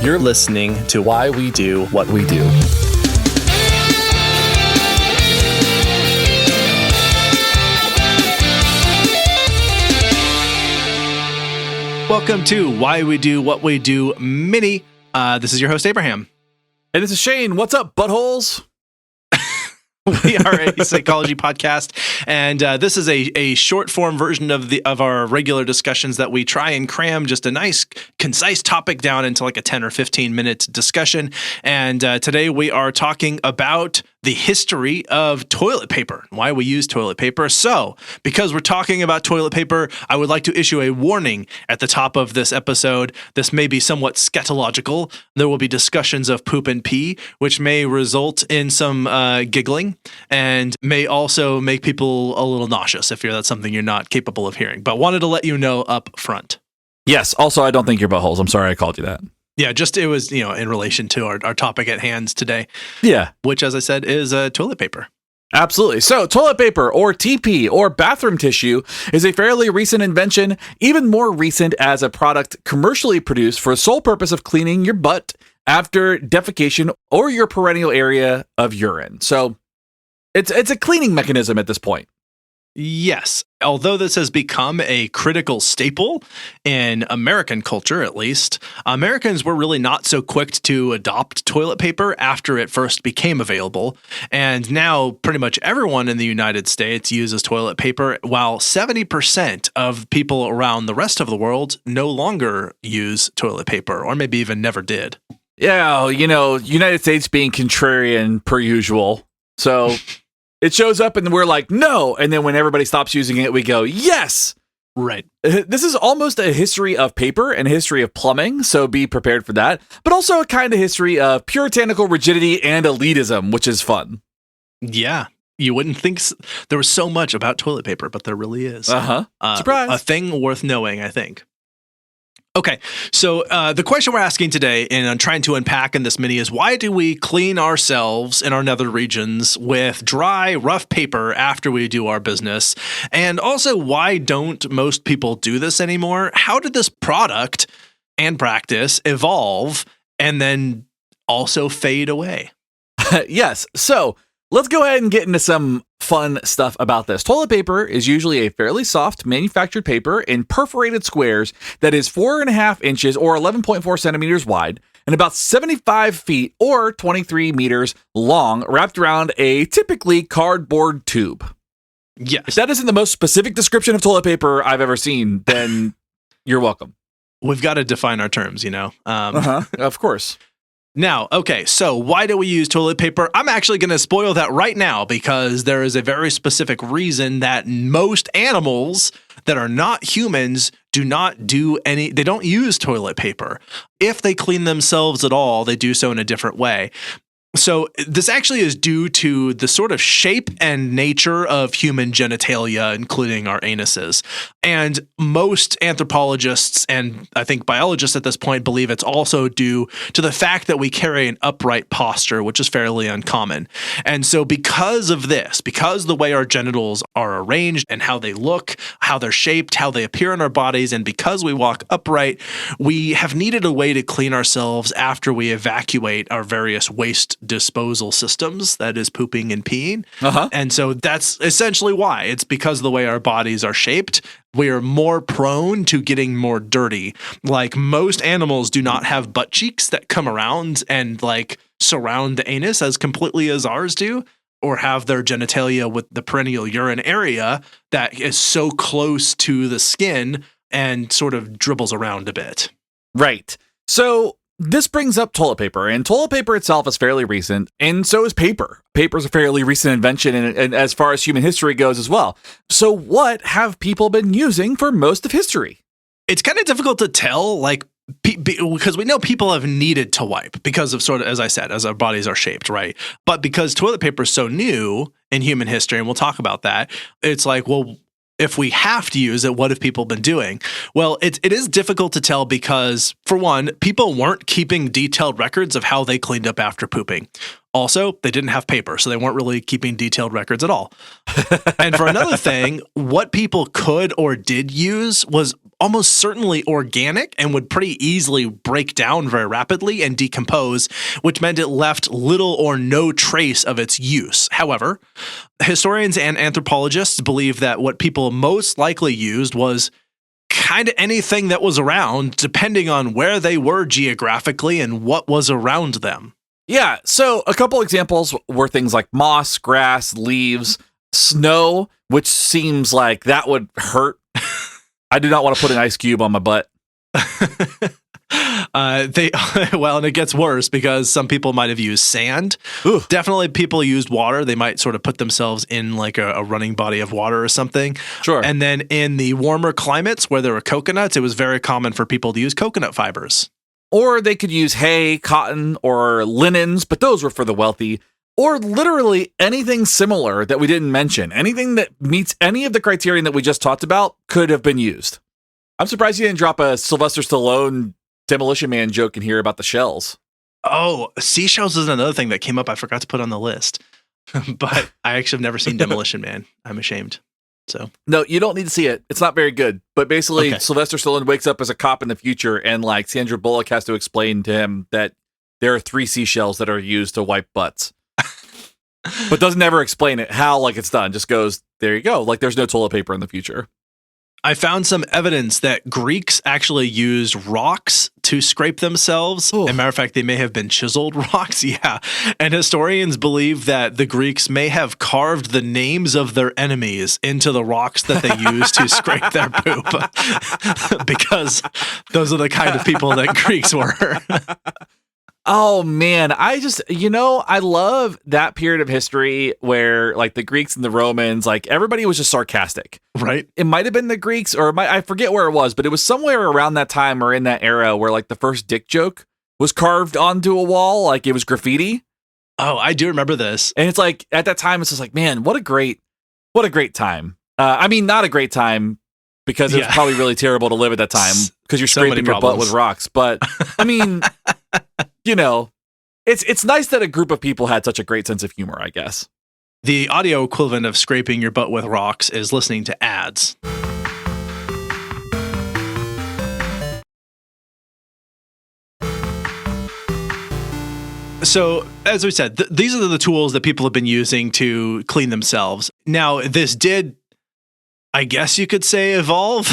You're listening to Why We Do What We Do. Welcome to Why We Do What We Do Mini. This is your host, Abraham. And this is Shane. What's up, buttholes? We are a psychology podcast, and this is a short form version of our regular discussions that we try and cram just a nice, concise topic down into like a 10 or 15 minute discussion. And today we are talking about the history of toilet paper, why we use toilet paper. So, because we're talking about toilet paper, I would like to issue a warning at the top of this episode. This may be somewhat scatological. There will be discussions of poop and pee, which may result in some giggling and may also make people a little nauseous if that's something you're not capable of hearing. But wanted to let you know up front. Yes. Also, I don't think you're buttholes. I'm sorry I called you that. Yeah, just it was, in relation to our topic at hand today. Yeah. Which, as I said, is toilet paper. Absolutely. So toilet paper or TP or bathroom tissue is a fairly recent invention, even more recent as a product commercially produced for the sole purpose of cleaning your butt after defecation or your perennial area of urine. So it's a cleaning mechanism at this point. Yes. Although this has become a critical staple in American culture, at least, Americans were really not so quick to adopt toilet paper after it first became available. And now pretty much everyone in the United States uses toilet paper, while 70% of people around the rest of the world no longer use toilet paper, or maybe even never did. Yeah, United States being contrarian per usual. So it shows up and we're like, no. And then when everybody stops using it, we go, yes. Right. This is almost a history of paper and a history of plumbing, so be prepared for that. But also a kind of history of puritanical rigidity and elitism, which is fun. Yeah. You wouldn't think there was so much about toilet paper, but there really is. Surprise. A thing worth knowing, I think. Okay, so the question we're asking today, and I'm trying to unpack in this mini, is why do we clean ourselves in our nether regions with dry, rough paper after we do our business? And also, why don't most people do this anymore? How did this product and practice evolve and then also fade away? Yes, so let's go ahead and get into some fun stuff about this. Toilet paper is usually a fairly soft manufactured paper in perforated squares that is 4.5 inches or 11.4 centimeters wide and about 75 feet or 23 meters long, wrapped around a typically cardboard tube. Yes. If that isn't the most specific description of toilet paper I've ever seen, then you're welcome. We've got to define our terms, Of course. Now, okay, so why do we use toilet paper? I'm actually going to spoil that right now because there is a very specific reason that most animals that are not humans they don't use toilet paper. If they clean themselves at all, they do so in a different way. So this actually is due to the sort of shape and nature of human genitalia, including our anuses. And most anthropologists and I think biologists at this point believe it's also due to the fact that we carry an upright posture, which is fairly uncommon. And so because of this, because the way our genitals are arranged and how they look, how they're shaped, how they appear in our bodies, and because we walk upright, we have needed a way to clean ourselves after we evacuate our various waste disposal systems, that is pooping and peeing. And so that's essentially why. It's because of the way our bodies are shaped. We are more prone to getting more dirty. Like most animals do not have butt cheeks that come around and like surround the anus as completely as ours do, or have their genitalia with the perennial urine area that is so close to the skin and sort of dribbles around a bit. Right. So this brings up toilet paper, and toilet paper itself is fairly recent, and so is paper. Paper is a fairly recent invention, and as far as human history goes as well. So what have people been using for most of history? It's kind of difficult to tell, because we know people have needed to wipe because of sort of, as I said, as our bodies are shaped, right? But because toilet paper is so new in human history, and we'll talk about that, it's like, well, if we have to use it, what have people been doing? Well, it is difficult to tell because, for one, people weren't keeping detailed records of how they cleaned up after pooping. Also, they didn't have paper, so they weren't really keeping detailed records at all. And for another thing, what people could or did use was almost certainly organic and would pretty easily break down very rapidly and decompose, which meant it left little or no trace of its use. However, historians and anthropologists believe that what people most likely used was kind of anything that was around, depending on where they were geographically and what was around them. Yeah, so a couple examples were things like moss, grass, leaves, snow, which seems like that would hurt. I do not want to put an ice cube on my butt. And it gets worse because some people might have used sand. Ooh. Definitely people used water. They might sort of put themselves in like a running body of water or something. Sure. And then in the warmer climates where there were coconuts, it was very common for people to use coconut fibers. Or they could use hay, cotton, or linens, but those were for the wealthy. Or literally anything similar that we didn't mention. Anything that meets any of the criterion that we just talked about could have been used. I'm surprised you didn't drop a Sylvester Stallone Demolition Man joke in here about the shells. Oh, seashells is another thing that came up I forgot to put on the list. But I actually have never seen Demolition Man. I'm ashamed. So no, you don't need to see it. It's not very good. But basically, okay. Sylvester Stallone wakes up as a cop in the future, and like Sandra Bullock has to explain to him that there are 3 seashells that are used to wipe butts. But doesn't ever explain it how like it's done. Just goes, there you go. Like there's no toilet paper in the future. I found some evidence that Greeks actually used rocks to scrape themselves. Ooh. As a matter of fact, they may have been chiseled rocks. Yeah. And historians believe that the Greeks may have carved the names of their enemies into the rocks that they used to scrape their poop. Because those are the kind of people that Greeks were. Oh man, I love that period of history where like the Greeks and the Romans, like everybody was just sarcastic. Right. It might have been the Greeks I forget where it was, but it was somewhere around that time or in that era where like the first dick joke was carved onto a wall, like it was graffiti. Oh, I do remember this. And it's like at that time, it's just like, man, what a great time. I mean, not a great time because it was probably really terrible to live at that time because you're scraping your butt with rocks. But I mean, you know, it's nice that a group of people had such a great sense of humor, I guess. The audio equivalent of scraping your butt with rocks is listening to ads. So, as we said, these are the tools that people have been using to clean themselves. Now, this did, I guess you could say, evolve.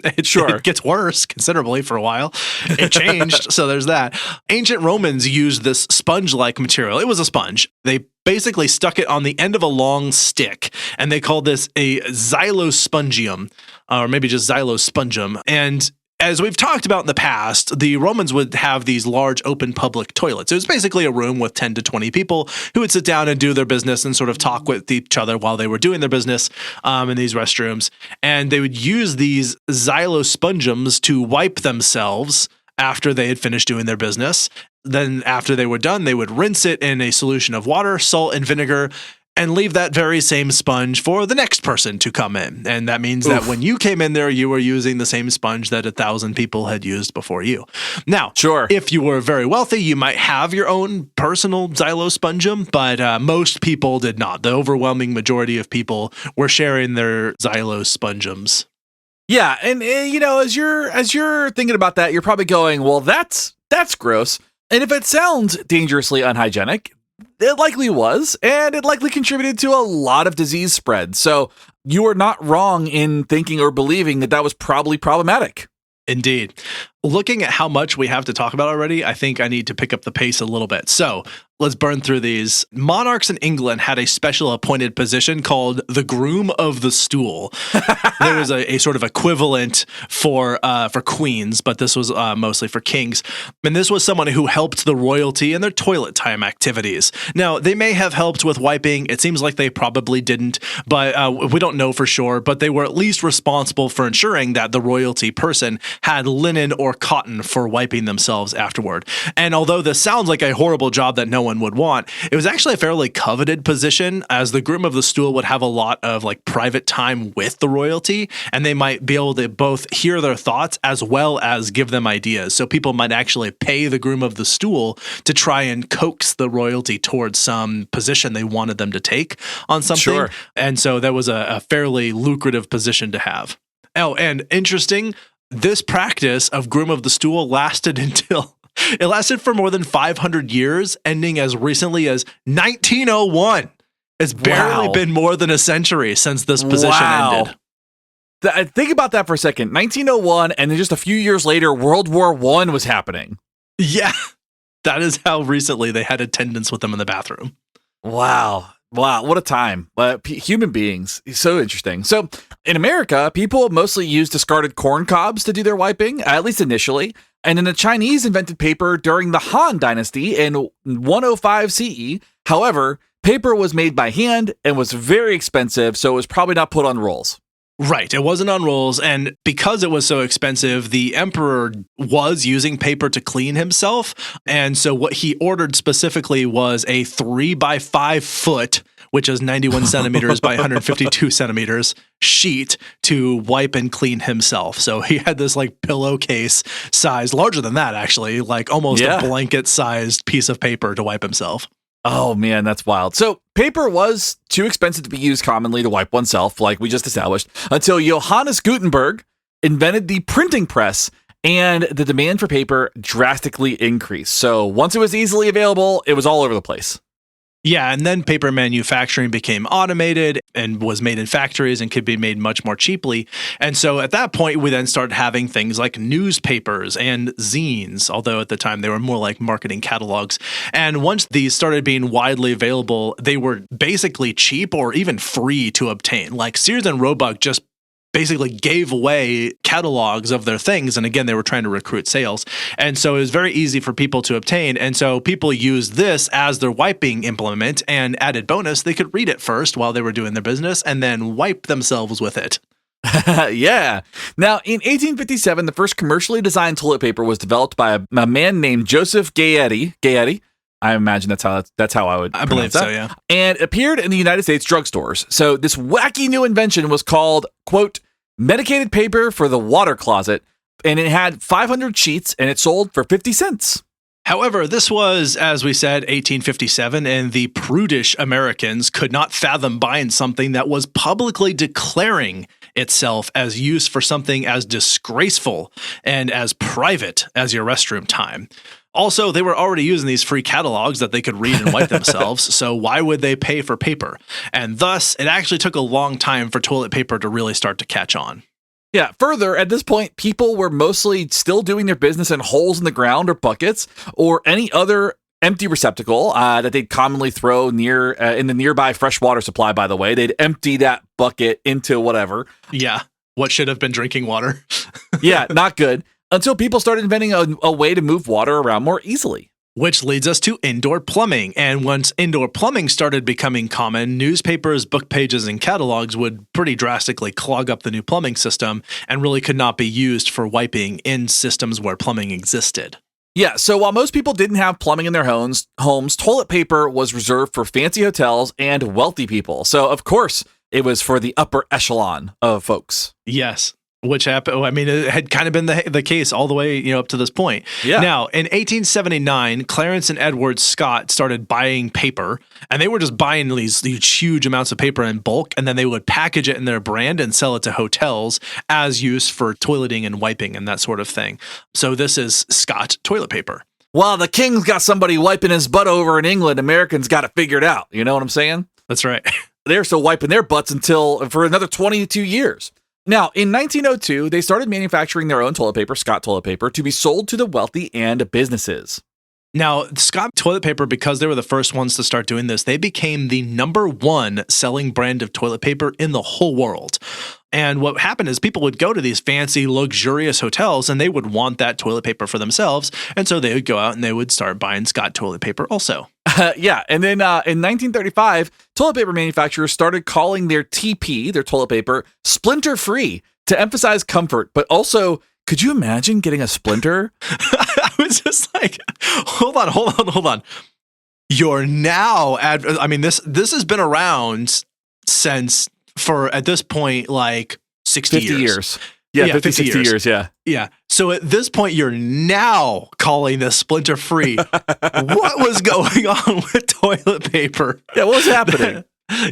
It gets worse considerably for a while. It changed, so there's that. Ancient Romans used this sponge-like material. It was a sponge. They basically stuck it on the end of a long stick, and they called this a xylospongium, or maybe just xylospongum. And as we've talked about in the past, the Romans would have these large open public toilets. It was basically a room with 10 to 20 people who would sit down and do their business and sort of talk with each other while they were doing their business in these restrooms. And they would use these xylospongiums to wipe themselves after they had finished doing their business. Then after they were done, they would rinse it in a solution of water, salt, and vinegar, and leave that very same sponge for the next person to come in. And that means that when you came in there, you were using the same sponge that 1,000 people had used before you. Now, if you were very wealthy, you might have your own personal xylospongium, but most people did not. The overwhelming majority of people were sharing their xylospongiums. Yeah, and as you're thinking about that, you're probably going, well, that's gross. And if it sounds dangerously unhygienic, it likely was, and it likely contributed to a lot of disease spread. So you are not wrong in thinking or believing that was probably problematic. Indeed. Looking at how much we have to talk about already, I think I need to pick up the pace a little bit. So let's burn through these. Monarchs in England had a special appointed position called the groom of the stool. There was a sort of equivalent for queens, but this was mostly for kings. And this was someone who helped the royalty in their toilet time activities. Now, they may have helped with wiping. It seems like they probably didn't, but we don't know for sure. But they were at least responsible for ensuring that the royalty person had linen or cotton for wiping themselves afterward. And although this sounds like a horrible job that no one would want, it was actually a fairly coveted position, as the groom of the stool would have a lot of like private time with the royalty, and they might be able to both hear their thoughts as well as give them ideas. So people might actually pay the groom of the stool to try and coax the royalty towards some position they wanted them to take on something. Sure. And so that was a fairly lucrative position to have. Oh, and interesting, this practice of groom of the stool lasted for more than 500 years, ending as recently as 1901. It's barely been more than a century since this position ended. Think about that for a second. 1901, and then just a few years later, World War I was happening. Yeah, that is how recently they had attendants with them in the bathroom. Wow, what a time. Human beings, so interesting. So in America, people mostly use discarded corn cobs to do their wiping, at least initially. And then the Chinese invented paper during the Han Dynasty in 105 CE. However, paper was made by hand and was very expensive, so it was probably not put on rolls. Right. It wasn't on rolls. And because it was so expensive, the emperor was using paper to clean himself. And so what he ordered specifically was a 3x5 foot, which is 91 centimeters by 152 centimeters sheet to wipe and clean himself. So he had this like pillowcase size, larger than that, actually, like almost a blanket sized piece of paper to wipe himself. Oh, man, that's wild. So paper was too expensive to be used commonly to wipe oneself, like we just established, until Johannes Gutenberg invented the printing press, and the demand for paper drastically increased. So once it was easily available, it was all over the place. Yeah, and then paper manufacturing became automated and was made in factories and could be made much more cheaply. And so at that point, we then started having things like newspapers and zines, although at the time they were more like marketing catalogs. And once these started being widely available, they were basically cheap or even free to obtain. Like Sears and Roebuck just basically gave away catalogs of their things. And again, they were trying to recruit sales. And so it was very easy for people to obtain. And so people used this as their wiping implement, and added bonus, they could read it first while they were doing their business and then wipe themselves with it. Yeah. Now, in 1857, the first commercially designed toilet paper was developed by a man named Joseph Gayety. I imagine that's how I would. I believe that. So, yeah. And appeared in the United States drugstores. So this wacky new invention was called, quote, medicated paper for the water closet, and it had 500 sheets, and it sold for 50 cents. However, this was, as we said, 1857, and the prudish Americans could not fathom buying something that was publicly declaring itself as used for something as disgraceful and as private as your restroom time. Also, they were already using these free catalogs that they could read and wipe themselves, so why would they pay for paper? And thus, it actually took a long time for toilet paper to really start to catch on. Yeah, further, at this point, people were mostly still doing their business in holes in the ground or buckets or any other empty receptacle that they'd commonly throw near in the nearby fresh water supply, by the way. They'd empty that bucket into whatever. Yeah, what should have been drinking water. Yeah, not good. Until people started inventing a way to move water around more easily. Which leads us to indoor plumbing. And once indoor plumbing started becoming common, newspapers, book pages, and catalogs would pretty drastically clog up the new plumbing system and really could not be used for wiping in systems where plumbing existed. Yeah, so while most people didn't have plumbing in their homes, toilet paper was reserved for fancy hotels and wealthy people. So, of course, it was for the upper echelon of folks. Yes. Which happened. I mean, it had kind of been the case all the way, up to this point. Yeah. Now, in 1879, Clarence and Edward Scott started buying paper, and they were just buying these huge amounts of paper in bulk, and then they would package it in their brand and sell it to hotels as use for toileting and wiping and that sort of thing. So this is Scott toilet paper. While the king's got somebody wiping his butt over in England, Americans got it figured out. You know what I'm saying? That's right. They're still wiping their butts for another 22 years. Now, in 1902, they started manufacturing their own toilet paper, Scott toilet paper, to be sold to the wealthy and businesses. Now, Scott toilet paper, because they were the first ones to start doing this, they became the #1 selling brand of toilet paper in the whole world. And what happened is people would go to these fancy, luxurious hotels, and they would want that toilet paper for themselves. And so they would go out and they would start buying Scott toilet paper also. Yeah. And then in 1935, toilet paper manufacturers started calling their TP, their toilet paper, splinter-free to emphasize comfort. But also, could you imagine getting a splinter? I was just like, hold on. You're now, this has been around since, for at this point, like 60 years. Yeah, 50, 60 years, yeah. Yeah. So at this point, you're now calling this splinter-free. What was going on with toilet paper? Yeah, what was happening?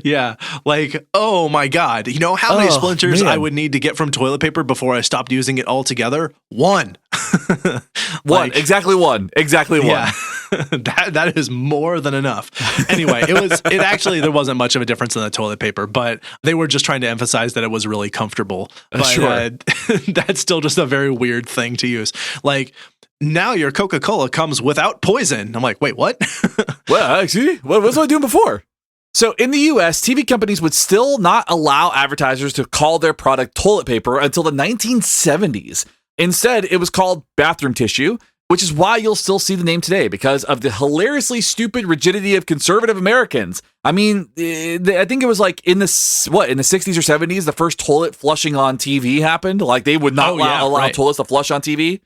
Yeah, like, oh my God. You know how many Oh, splinters man. I would need to get from toilet paper before I stopped using it altogether? One. Exactly one. Yeah, that is more than enough. Anyway, there wasn't much of a difference in the toilet paper, but they were just trying to emphasize that it was really comfortable. But Sure. that's still just a very weird thing to use. Like, now your Coca-Cola comes without poison. I'm like, wait, what? Well, actually, what was I doing before? So in the US, TV companies would still not allow advertisers to call their product toilet paper until the 1970s. Instead, it was called bathroom tissue, which is why you'll still see the name today because of the hilariously stupid rigidity of conservative Americans. I mean, I think it was like in the 60s or 70s, the first toilet flushing on TV happened. Like they would not allow toilets to flush on TV.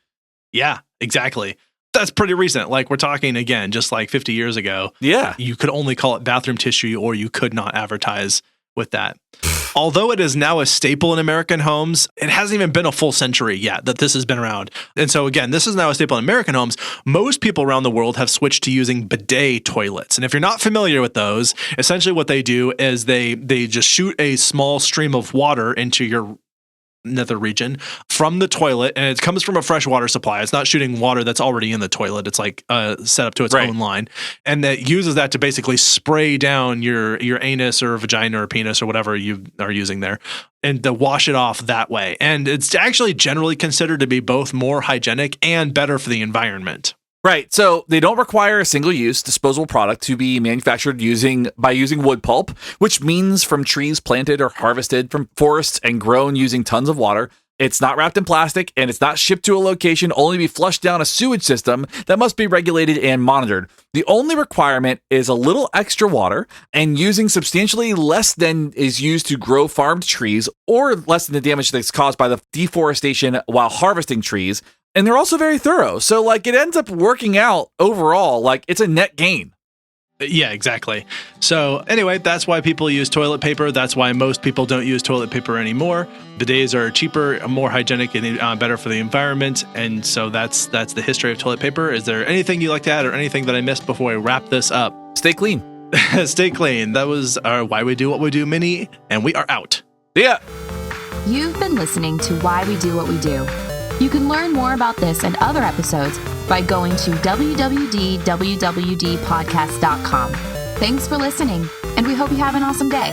Yeah, exactly. That's pretty recent. Like we're talking again, just like 50 years ago. Yeah. You could only call it bathroom tissue or you could not advertise with that. Although it is now a staple in American homes, it hasn't even been a full century yet that this has been around. And so again, this is now a staple in American homes. Most people around the world have switched to using bidet toilets. And if you're not familiar with those, essentially what they do is they just shoot a small stream of water into your nether region from the toilet, and it comes from a fresh water supply. It's not shooting water that's already in the toilet. It's like set up to its own line, and that uses that to basically spray down your anus or vagina or penis or whatever you are using there, and to wash it off that way. And it's actually generally considered to be both more hygienic and better for the environment. Right. So they don't require a single-use disposable product to be manufactured by using wood pulp, which means from trees planted or harvested from forests and grown using tons of water. It's not wrapped in plastic, and it's not shipped to a location only to be flushed down a sewage system that must be regulated and monitored. The only requirement is a little extra water and using substantially less than is used to grow farmed trees or less than the damage that's caused by the deforestation while harvesting trees. And they're also very thorough. So, like, it ends up working out overall. Like, it's a net gain. Yeah, exactly. So, anyway, that's why people use toilet paper. That's why most people don't use toilet paper anymore. Bidets are cheaper, more hygienic, and better for the environment. And so that's the history of toilet paper. Is there anything you'd like to add or anything that I missed before I wrap this up? Stay clean. Stay clean. That was our Why We Do What We Do mini, and we are out. Yeah. You've been listening to Why We Do What We Do. You can learn more about this and other episodes by going to www.wwdpodcast.com. Thanks for listening, and we hope you have an awesome day.